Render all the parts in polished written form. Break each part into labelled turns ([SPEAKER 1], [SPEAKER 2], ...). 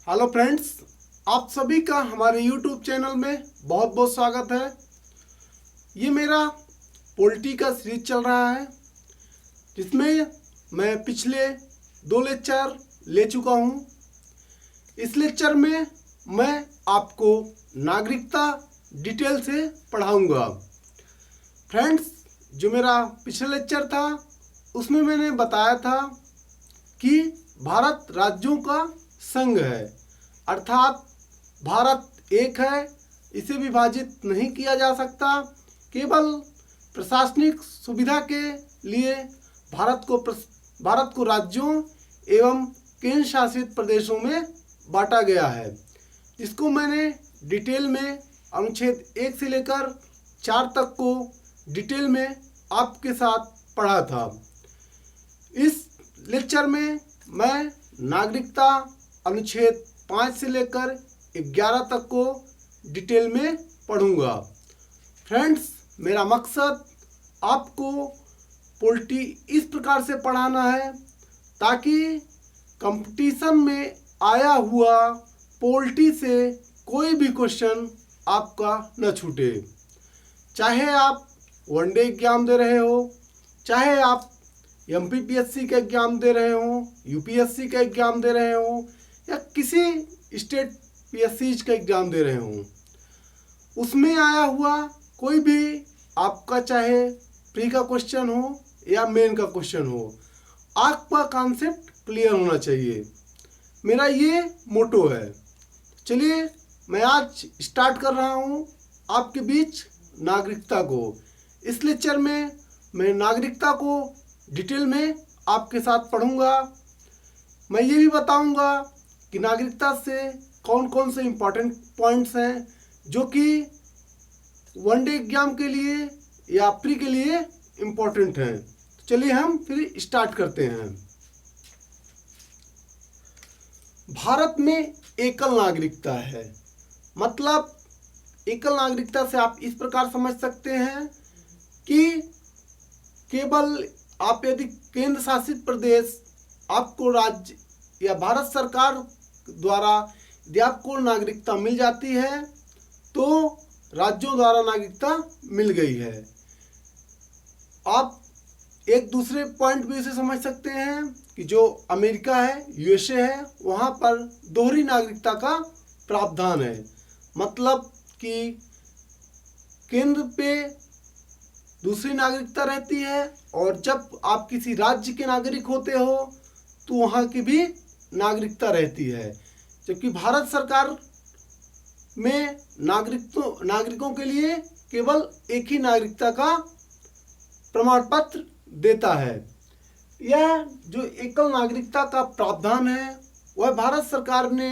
[SPEAKER 1] Hello friends, आप सभी का हमारे यूट्यूब चैनल में बहुत बहुत स्वागत है। ये मेरा पॉलिटी का सीरीज चल रहा है जिसमें मैं पिछले 2 लेक्चर ले चुका हूँ। इस लेक्चर में मैं आपको नागरिकता डिटेल से पढ़ाऊँगा। फ्रेंड्स, जो मेरा पिछला लेक्चर था उसमें मैंने बताया था कि भारत राज्यों का संघ है, अर्थात भारत एक है, इसे विभाजित नहीं किया जा सकता। केवल प्रशासनिक सुविधा के लिए भारत को राज्यों एवं केंद्र शासित प्रदेशों में बांटा गया है, जिसको मैंने डिटेल में अनुच्छेद 1 से लेकर 4 तक को डिटेल में आपके साथ पढ़ा था। इस लेक्चर में मैं नागरिकता अनुच्छेद 5 से लेकर 11 तक को डिटेल में पढ़ूंगा। फ्रेंड्स, मेरा मकसद आपको पॉलिटी इस प्रकार से पढ़ाना है ताकि कंपटीशन में आया हुआ पॉलिटी से कोई भी क्वेश्चन आपका न छूटे। चाहे आप वनडे एग्जाम दे रहे हो, चाहे आप MPPSC का एग्जाम दे रहे हो, UPSC का एग्जाम दे रहे हो, या किसी स्टेट PSCs का एग्जाम दे रहे हो, उसमें आया हुआ कोई भी आपका चाहे प्री का क्वेश्चन हो या मेन का क्वेश्चन हो, आपका कॉन्सेप्ट क्लियर होना चाहिए। मेरा ये मोटो है। चलिए, मैं आज स्टार्ट कर रहा हूँ आपके बीच नागरिकता को। इस लेक्चर में मैं नागरिकता को डिटेल में आपके साथ पढ़ूंगा। मैं ये भी बताऊंगा कि नागरिकता से कौन कौन से इम्पोर्टेंट पॉइंट्स हैं जो कि वनडे एग्जाम के लिए या प्री के लिए इम्पोर्टेंट हैं। चलिए हम फिर स्टार्ट करते हैं। भारत में एकल नागरिकता है। मतलब एकल नागरिकता से आप इस प्रकार समझ सकते हैं कि केवल आप यदि केंद्र शासित प्रदेश आपको राज्य या भारत सरकार द्वारा यदि आपको नागरिकता मिल जाती है तो राज्यों द्वारा नागरिकता मिल गई है। आप एक दूसरे पॉइंट भी इसे समझ सकते हैं कि जो अमेरिका है, USA है, वहाँ पर दोहरी नागरिकता का प्रावधान है। मतलब कि केंद्र पे दूसरी नागरिकता रहती है और जब आप किसी राज्य के नागरिक होते हो तो वहाँ की भी नागरिकता रहती है। जबकि भारत सरकार में नागरिकों के लिए केवल एक ही नागरिकता का प्रमाण पत्र देता है। यह जो एकल नागरिकता का प्रावधान है वह भारत सरकार ने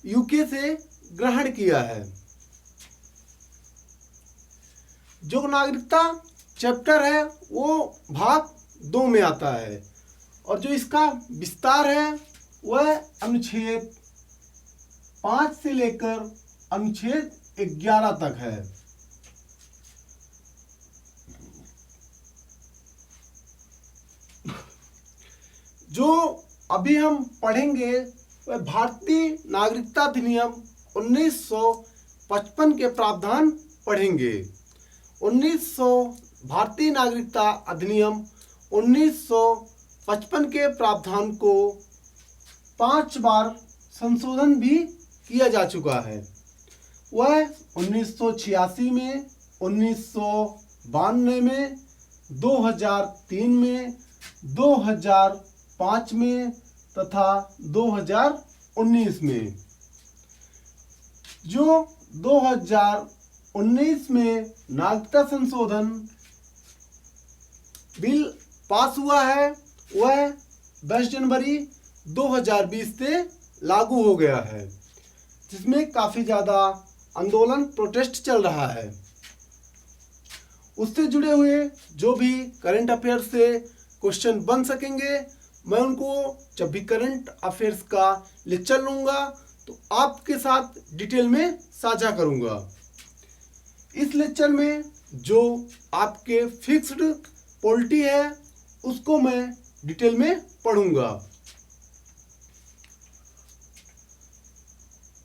[SPEAKER 1] UK से ग्रहण किया है। जो नागरिकता चैप्टर है वो भाग 2 में आता है और जो इसका विस्तार है वह अनुच्छेद 5 से लेकर अनुच्छेद 11 तक है। जो अभी हम पढ़ेंगे वह भारतीय नागरिकता अधिनियम 1955 के प्रावधान पढ़ेंगे। भारतीय नागरिकता अधिनियम 1955 के प्रावधान को 5 बार संशोधन भी किया जा चुका है। वह 1986 में, 1992 में, 2003 में, 2005 में तथा 2019 में। जो 2019 में नागरिकता संशोधन बिल पास हुआ है वह 10 जनवरी 2020 से लागू हो गया है, जिसमें काफ़ी ज़्यादा आंदोलन, प्रोटेस्ट चल रहा है। उससे जुड़े हुए जो भी करंट अफेयर से क्वेश्चन बन सकेंगे, मैं उनको जब भी करंट अफेयर्स का लेक्चर लूँगा तो आपके साथ डिटेल में साझा करूँगा। इस लेक्चर में जो आपके फिक्स्ड पॉलिटी है उसको मैं डिटेल में पढ़ूँगा।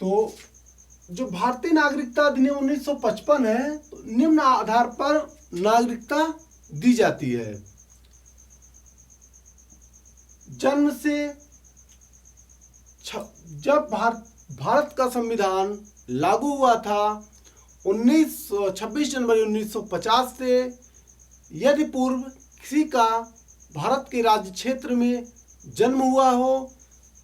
[SPEAKER 1] तो जो भारतीय नागरिकता अधिनियम 1955 है, तो निम्न आधार पर नागरिकता दी जाती है। जन्म से जब भारत का संविधान लागू हुआ था 26 जनवरी 1950 से, यदि पूर्व किसी का भारत के राज्य क्षेत्र में जन्म हुआ हो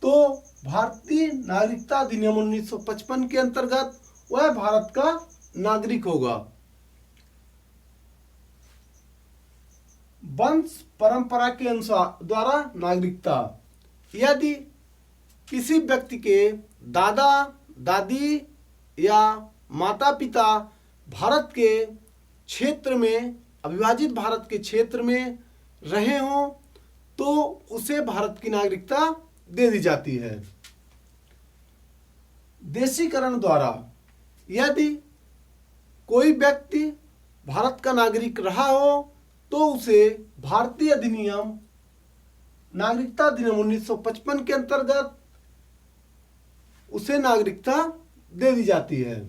[SPEAKER 1] तो भारतीय नागरिकता अधिनियम 1955 के अंतर्गत वह भारत का नागरिक होगा। वंश परंपरा के अनुसार द्वारा नागरिकता, यदि किसी व्यक्ति के दादा दादी या माता पिता भारत के क्षेत्र में, अविभाजित भारत के क्षेत्र में रहे हों तो उसे भारत की नागरिकता दे दी जाती है। देशीकरण द्वारा, यदि कोई व्यक्ति भारत का नागरिक रहा हो तो उसे भारतीय अधिनियम नागरिकता अधिनियम 1955 के अंतर्गत उसे नागरिकता दे दी जाती है।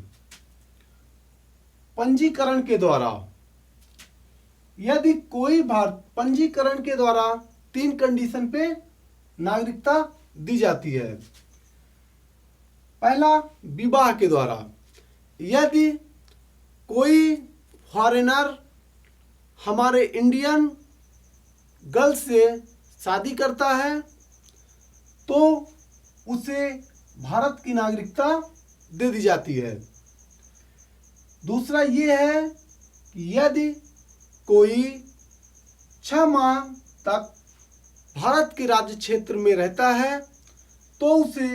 [SPEAKER 1] पंजीकरण के द्वारा, यदि कोई पंजीकरण के द्वारा 3 कंडीशन पे नागरिकता दी जाती है। पहला, विवाह के द्वारा, यदि कोई फॉरेनर हमारे इंडियन गर्ल से शादी करता है तो उसे भारत की नागरिकता दे दी जाती है। दूसरा ये है कि यदि कोई 6 माह तक भारत के राज्य क्षेत्र में रहता है तो उसे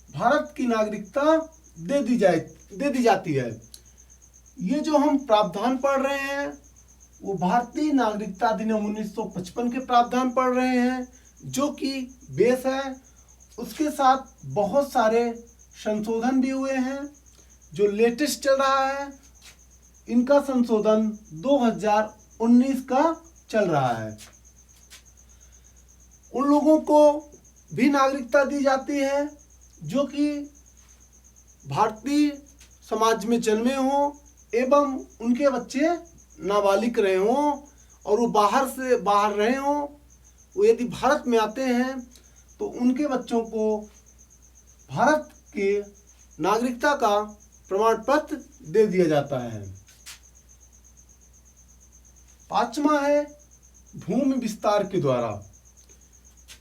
[SPEAKER 1] भारत की नागरिकता दे दी जाती है। ये जो हम प्रावधान पढ़ रहे हैं वो भारतीय नागरिकता अधिनियम 1955 के प्रावधान पढ़ रहे हैं, जो कि बेस है। उसके साथ बहुत सारे संशोधन भी हुए हैं। जो लेटेस्ट चल रहा है, इनका संशोधन 2019 का चल रहा है। उन लोगों को भी नागरिकता दी जाती है जो कि भारतीय समाज में जन्मे हों एवं उनके बच्चे नाबालिग रहे हों और वो बाहर रहे हों। वो यदि भारत में आते हैं तो उनके बच्चों को भारत के नागरिकता का प्रमाण पत्र दे दिया जाता है। 5वां है भूमि विस्तार के द्वारा।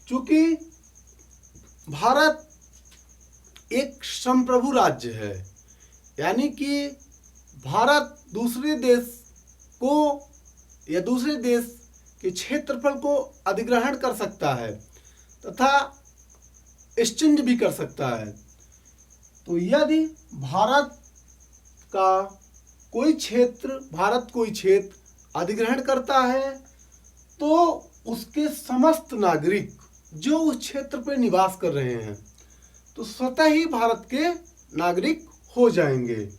[SPEAKER 1] चूंकि भारत एक संप्रभु राज्य है, यानी कि भारत दूसरे देश को या दूसरे देश के क्षेत्रफल को अधिग्रहण कर सकता है तथा एक्सचेंज भी कर सकता है। तो यदि भारत कोई क्षेत्र अधिग्रहण करता है तो उसके समस्त नागरिक जो उस क्षेत्र पर निवास कर रहे हैं तो स्वतः ही भारत के नागरिक हो जाएंगे।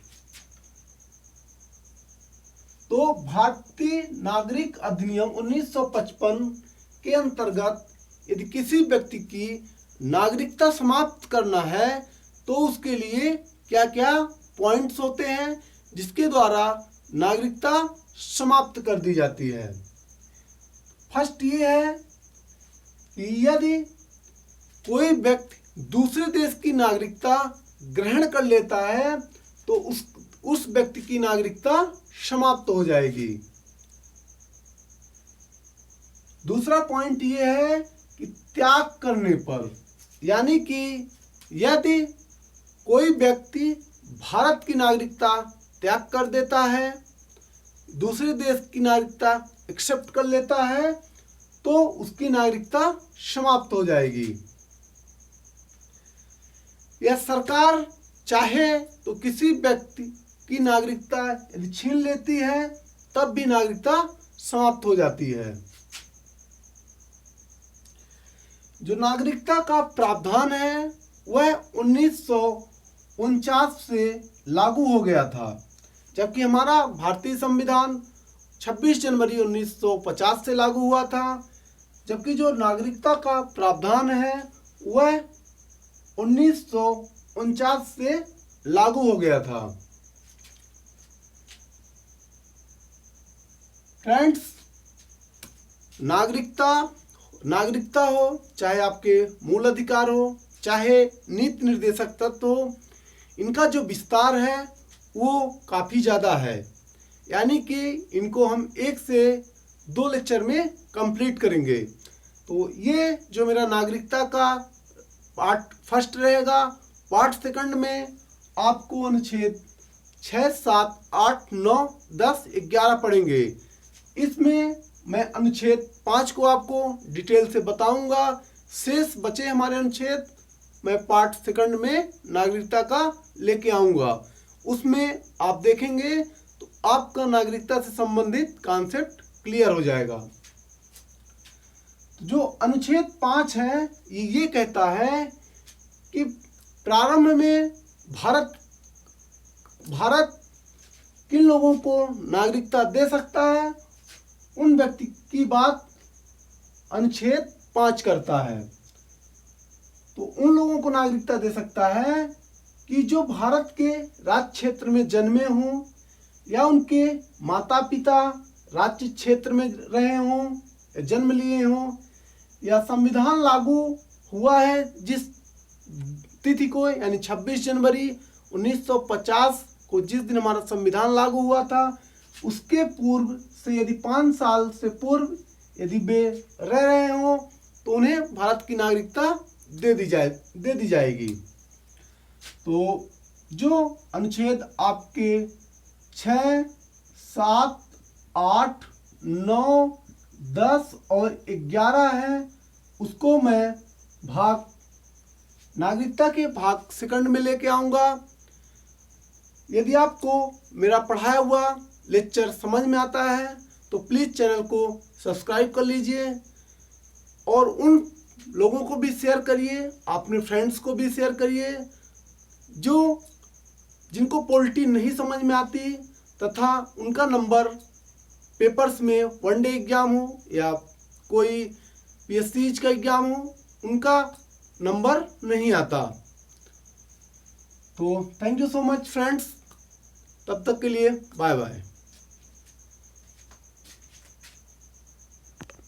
[SPEAKER 1] तो भारतीय नागरिक अधिनियम 1955 के अंतर्गत यदि किसी व्यक्ति की नागरिकता समाप्त करना है तो उसके लिए क्या क्या पॉइंट्स होते हैं जिसके द्वारा नागरिकता समाप्त कर दी जाती है। फर्स्ट ये है कि यदि कोई व्यक्ति दूसरे देश की नागरिकता ग्रहण कर लेता है तो उस व्यक्ति की नागरिकता समाप्त हो जाएगी। दूसरा पॉइंट ये है कि त्याग करने पर, यानी कि यदि कोई व्यक्ति भारत की नागरिकता त्याग कर देता है, दूसरे देश की नागरिकता एक्सेप्ट कर लेता है तो उसकी नागरिकता समाप्त हो जाएगी। या सरकार चाहे तो किसी व्यक्ति की नागरिकता यदि छीन लेती है तब भी नागरिकता समाप्त हो जाती है। जो नागरिकता का प्रावधान है वह 1949 से लागू हो गया था, जबकि हमारा भारतीय संविधान 26 जनवरी 1950 से लागू हुआ था। जबकि जो नागरिकता का प्रावधान है वह 1949 से लागू हो गया था। फ्रेंड्स, नागरिकता हो, चाहे आपके मूल अधिकार हो, चाहे नीति निर्देशक तत्व हो, इनका जो विस्तार है वो काफ़ी ज़्यादा है। यानी कि इनको हम 1 से 2 लेक्चर में कंप्लीट करेंगे। तो ये जो मेरा नागरिकता का पार्ट फर्स्ट रहेगा। पार्ट सेकंड में आपको अनुच्छेद 6, 7, 8, 9, 10, 11 पढ़ेंगे। इसमें मैं अनुच्छेद 5 को आपको डिटेल से बताऊंगा। शेष बचे हमारे अनुच्छेद मैं पार्ट सेकंड में नागरिकता का लेके आऊंगा। उसमें आप देखेंगे तो आपका नागरिकता से संबंधित कॉन्सेप्ट क्लियर हो जाएगा। जो अनुच्छेद 5 है ये कहता है कि प्रारंभ में भारत किन लोगों को नागरिकता दे सकता है, उन व्यक्ति की बात अनुच्छेद 5 करता है। तो उन लोगों को नागरिकता दे सकता है कि जो भारत के राज्य क्षेत्र में जन्मे हों या उनके माता पिता राज्य क्षेत्र में रहे हों, जन्म लिए हों, या संविधान लागू हुआ है जिस तिथि को, यानी 26 जनवरी 1950 को जिस दिन हमारा संविधान लागू हुआ था, उसके पूर्व से यदि 5 साल से पूर्व यदि वे रह रहे हों तो उन्हें भारत की नागरिकता दे दी जाएगी। तो जो अनुच्छेद आपके 6, 7, 8, 9, 10 और 11 है, उसको मैं नागरिकता के भाग सेकंड में लेके आऊँगा। यदि आपको मेरा पढ़ाया हुआ लेक्चर समझ में आता है तो प्लीज़ चैनल को सब्सक्राइब कर लीजिए और उन लोगों को भी शेयर करिए, अपने फ्रेंड्स को भी शेयर करिए जिनको पॉलिटी नहीं समझ में आती तथा उनका नंबर पेपर्स में 1 डे एग्जाम हो या कोई PSC का एग्जाम हो, उनका नंबर नहीं आता। तो thank you so much friends, तब तक के लिए बाय बाय।